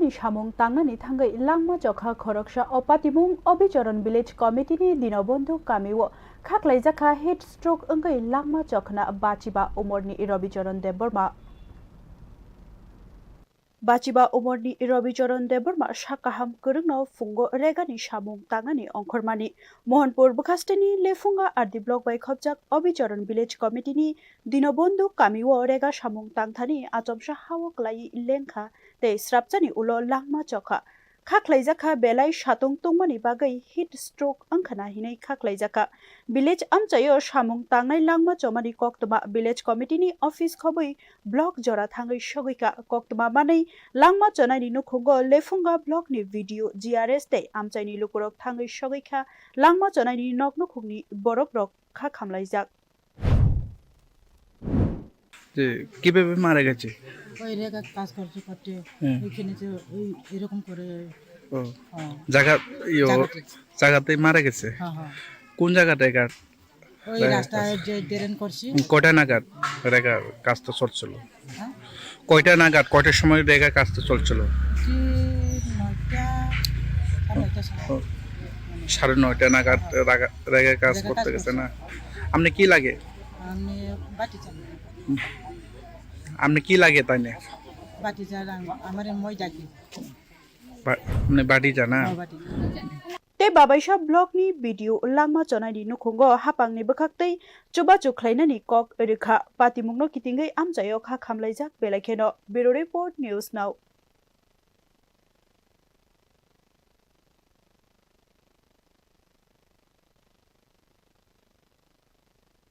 रेगानि सामुं तांनानि थांगै लांमा जखा खरकसा अपातिमुं अबिचरण विलेज कमिटिनि दिनबन्धु कामिओ खाख्लाइजाखा हिट स्ट्रोक अंगै लांमा जखना बाचिबा उमरनि रविचरण देबबर्मा बाचिबा उमरनि रविचरण देबबर्मा साकाहाम गोरोंनाव फुंगो रेगानि सामुं तांनानि अंखरमानि मोहनपुर बखास्टेनि लेफुंगा आरदि ब्लक बाय खबजाक अबिचरण विलेज कमिटिनि दिनबन्धु कामिओ रेगा सामुं तांथानि आचमसा हावक लाई लेंखा ते स्राबचानि उलो लांमा चखा खाख्लाइजाखा बेलाय सातुं तुंमानि बागै हिट स्ट्रोक अंखना हिनै खाख्लाइजाखा विलेज आमचायो सामुं तांनाय लांमा चमानि कक्तमा विलेज कमिटिनि अफिस खबै ब्लक जरा थांगै सगैका कक्तमा मानै लांमा चनायनि नुखुंगो लेफुंगा ब्लकनि भिडियो जीआरएस ते आमचायनि लुकुरक थांगै सगैका लांमा चनायनि नक नुखुंनि बरक रक खा खामलाइजाक যে কিভাবে মারা গেছে? ওই রেখা কাজ করতে করতে ওইখানে যে ওই এরকম করে ও হ্যাঁ, জায়গা জায়গাতে। জায়গাতেই মারা গেছে। হ্যাঁ হ্যাঁ কোন জায়গাটায় কার ওই রাস্তায় যে ড্রেন করছি কয়টা নাগাদ রেখা কাজটা চলছিল? হ্যাঁ কয়টা নাগাদ কয়টার সময় রেখা কাজটা চলছিল? কি 9টা সাড়ে 9টার সময় 9:30 নাগাদ রেখা কাজ রেখা করতে কাজ গেছে করছে। না? আপনি কি লাগে? আমি বাটি চাল আপনি কি লাগে তাই না? বাটি চাল আমার মই ডাকি আপনি বাড়ি জানা? বাটি ते बाबाइसा ब्लकनि भिडियो लांमा चनायनि नुखुंगो हापांनि बखाक्तै चुबा चुख्लाइनानि कक रेखा पातिमुंनो कितिंगै आमचायो खा खामलाइजाक बेलाइखेनो ब्युरो रिपोर्ट न्यूज नाउ।